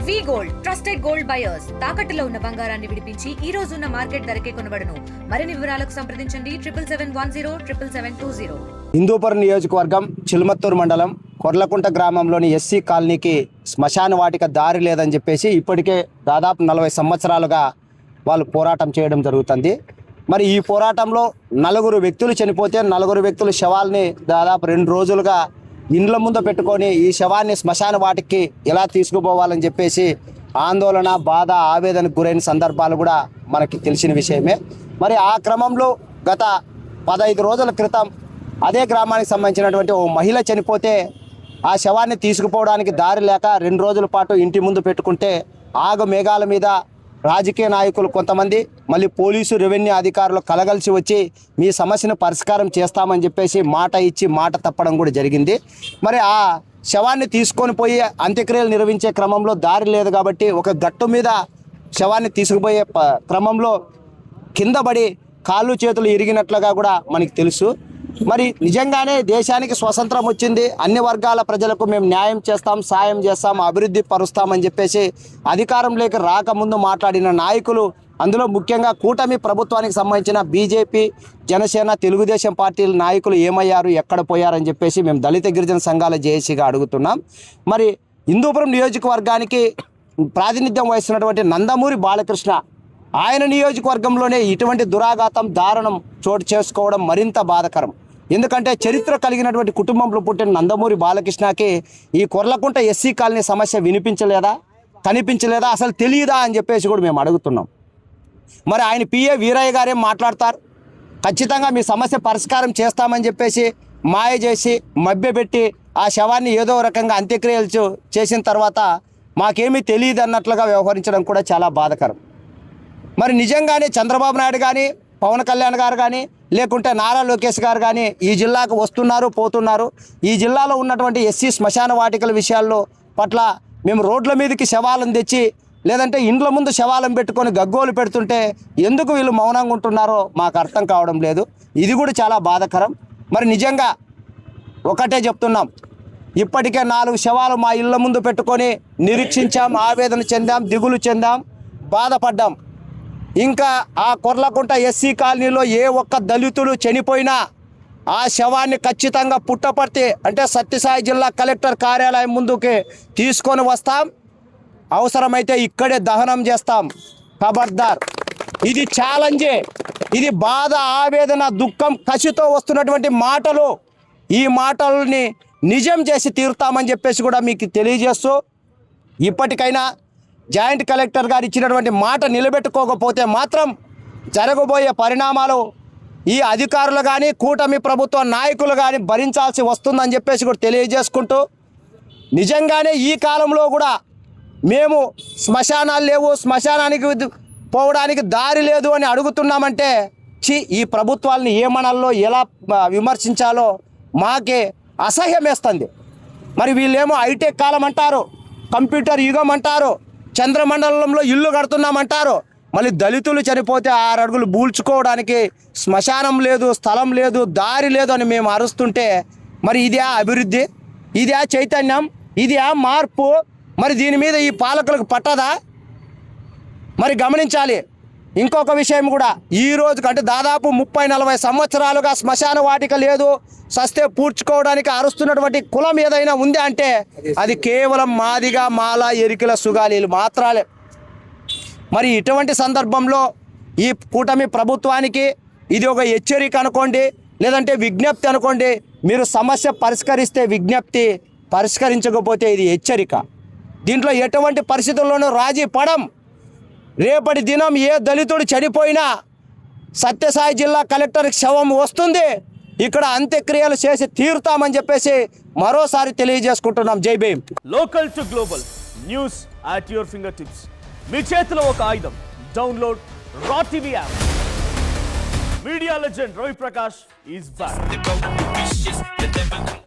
వి gold trusted gold buyers తాకట్టులో ఉన్న బంగారాన్ని విడిపించి ఈ రోజు ఉన్న మార్కెట్ ధరకే కొనబడును. మరిన్ని వివరాలకు సంప్రదించండి 77107720. హిందూపురం నియోజకవర్గం చిల్మత్తూరు మండలం కొర్లకుంట గ్రామంలోని ఎస్సీ కాలనీకి శ్మశాన వాటిక దారి లేదని చెప్పేసి ఇప్పటికే దాదాపు 40 సంవత్సరాలుగా వాళ్ళు పోరాటం చేయడం జరుగుతుంది. మరి ఈ పోరాటంలో 4 వ్యక్తులు చనిపోతే 4 వ్యక్తుల శవాల్ని దాదాపు 2 రోజులుగా ఇండ్ల ముందు పెట్టుకొని ఈ శవాన్ని శ్మశాన వాటికి ఎలా తీసుకుపోవాలని చెప్పేసి ఆందోళన, బాధ, ఆవేదనకు గురైన సందర్భాలు కూడా మనకి తెలిసిన విషయమే. మరి ఆ క్రమంలో గత 15 రోజుల క్రితం అదే గ్రామానికి సంబంధించినటువంటి ఓ మహిళ చనిపోతే ఆ శవాన్ని తీసుకుపోవడానికి దారి లేక 2 రోజుల పాటు ఇంటి ముందు పెట్టుకుంటే ఆగ మేఘాల మీద రాజకీయ నాయకులు కొంతమంది, మళ్ళీ పోలీసు, రెవెన్యూ అధికారులు కలగలిసి వచ్చి మీ సమస్యను పరిష్కారం చేస్తామని చెప్పేసి మాట ఇచ్చి మాట తప్పడం కూడా జరిగింది. మరి ఆ శవాన్ని తీసుకొని పోయి అంత్యక్రియలు నిర్వహించే క్రమంలో దారి లేదు కాబట్టి ఒక గట్టు మీద శవాన్ని తీసుకుపోయే క్రమంలో కింద పడి కాళ్ళు చేతులు ఇరిగినట్లుగా కూడా మనకి తెలుసు. మరి నిజంగానే దేశానికి స్వతంత్రం వచ్చింది, అన్ని వర్గాల ప్రజలకు మేము న్యాయం చేస్తాం, సాయం చేస్తాం, అభివృద్ధి పరుస్తామని చెప్పేసి అధికారంలోకి రాకముందు మాట్లాడిన నాయకులు, అందులో ముఖ్యంగా కూటమి ప్రభుత్వానికి సంబంధించిన బీజేపీ, జనసేన, తెలుగుదేశం పార్టీల నాయకులు ఏమయ్యారు, ఎక్కడ పోయారని చెప్పేసి మేము దళిత గిరిజన సంఘాల జేఏసీగా అడుగుతున్నాం. మరి హిందూపురం నియోజకవర్గానికి ప్రాతినిధ్యం వహిస్తున్నటువంటి నందమూరి బాలకృష్ణ, ఆయన నియోజకవర్గంలోనే ఇటువంటి దురాఘాతం, దారుణం చోటు చేసుకోవడం మరింత బాధాకరం. ఎందుకంటే చరిత్ర కలిగినటువంటి కుటుంబంలో పుట్టిన నందమూరి బాలకృష్ణకి ఈ కొర్లకుంట ఎస్సీ కాలనీ సమస్య వినిపించలేదా, కనిపించలేదా, అసలు తెలియదా అని చెప్పేసి కూడా మేము అడుగుతున్నాం. మరి ఆయన పిఏ వీరయ్య గారేం మాట్లాడతారు, ఖచ్చితంగా మీ సమస్య పరిష్కారం చేస్తామని చెప్పేసి మాయ చేసి మభ్యపెట్టి ఆ శవాన్ని ఏదో రకంగా అంత్యక్రియలు చేసిన తర్వాత మాకేమీ తెలియదు అన్నట్లుగా వ్యవహరించడం కూడా చాలా బాధాకరం. మరి నిజంగానే చంద్రబాబు నాయుడు కానీ, పవన్ కళ్యాణ్ గారు కానీ, లేకుంటే నారా లోకేష్ గారు కానీ ఈ జిల్లాకు వస్తున్నారు, పోతున్నారు. ఈ జిల్లాలో ఉన్నటువంటి ఎస్సీ శ్మశాన వాటికల విషయాల్లో పట్ల మేము రోడ్ల మీదకి శవాలను తెచ్చి, లేదంటే ఇండ్ల ముందు శవాలను పెట్టుకొని గగ్గోలు పెడుతుంటే ఎందుకు వీళ్ళు మౌనంగా ఉంటున్నారో మాకు అర్థం కావడం లేదు. ఇది కూడా చాలా బాధాకరం. మరి నిజంగా ఒకటే చెప్తున్నాం, ఇప్పటికే 4 శవాలు మా ఇళ్ళ ముందు పెట్టుకొని నిరీక్షించాం, ఆవేదన చెందాం, దిగులు చెందాం, బాధపడ్డాం. ఇంకా ఆ కొర్లకుంట ఎస్సీ కాలనీలో ఏ ఒక్క దళితుడు చనిపోయినా ఆ శవాన్ని ఖచ్చితంగా పుట్టపర్తి అంటే సత్యసాయి జిల్లా కలెక్టర్ కార్యాలయం ముందుకి తీసుకొని వస్తాం, అవసరమైతే ఇక్కడే దహనం చేస్తాం. ఖబర్దార్, ఇది ఛాలెంజే, ఇది బాధ, ఆవేదన, దుఃఖం, కసితో వస్తున్నటువంటి మాటలు. ఈ మాటల్ని నిజం చేసి తీరుతామని చెప్పేసి కూడా మీకు తెలియజేస్తూ, ఇప్పటికైనా జాయింట్ కలెక్టర్ గారు ఇచ్చినటువంటి మాట నిలబెట్టుకోకపోతే మాత్రం జరగబోయే పరిణామాలు ఈ అధికారులు కానీ, కూటమి ప్రభుత్వ నాయకులు కానీ భరించాల్సి వస్తుందని చెప్పేసి కూడా తెలియజేసుకుంటూ, నిజంగానే ఈ కాలంలో కూడా మేము శ్మశానాలు లేవు, శ్మశానానికి పోవడానికి దారి లేదు అని అడుగుతున్నామంటే ఈ ప్రభుత్వాలని ఏమనాలో, ఎలా విమర్శించాలో మాకే అసహ్యం వేస్తుంది. మరి వీళ్ళేమో హైటెక్ కాలం అంటారు, కంప్యూటర్ యుగం అంటారు, చంద్రమండలంలో ఇల్లు కడుతున్నామంటారు. మళ్ళీ దళితులు చనిపోతే 6 అడుగులు బూల్చుకోవడానికి శ్మశానం లేదు, స్థలం లేదు, దారి లేదు అని మేము అరుస్తుంటే మరి ఇదే అభివృద్ధి, ఇదే చైతన్యం, ఇదే మార్పు? మరి దీని మీద ఈ పాలకులకు పట్టదా? మరి గమనించాలి. ఇంకొక విషయం కూడా, ఈ రోజు కంటే దాదాపు 30-40 సంవత్సరాలుగా శ్మశాన వాటిక లేదు, సస్తే పూడ్చుకోవడానికి అరుస్తున్నటువంటి కులం ఏదైనా ఉంది అంటే అది కేవలం మాదిగా, మాల, ఎరికల, సుగాలీలు మాత్రాలే. మరి ఇటువంటి సందర్భంలో ఈ కూటమి ప్రభుత్వానికి ఇది ఒక హెచ్చరిక అనుకోండి, లేదంటే విజ్ఞప్తి అనుకోండి. మీరు సమస్య పరిష్కరిస్తే విజ్ఞప్తి, పరిష్కరించకపోతే ఇది హెచ్చరిక. దీంట్లో ఎటువంటి పరిస్థితుల్లోనూ రాజీ పడం. రేపటి దినం ఏ దళితుడు చనిపోయినా సత్యసాయి జిల్లా కలెక్టర్ శవం వస్తుంది, ఇక్కడ అంత్యక్రియలు చేసి తీరుతామని చెప్పేసి మరోసారి తెలియజేసుకుంటున్నాం. జై Bhim. Local to global news at your finger tips. మీ చేతిలో ఒక ఆయుధం. Download raw TV app. Media legend Ravi Prakash is back.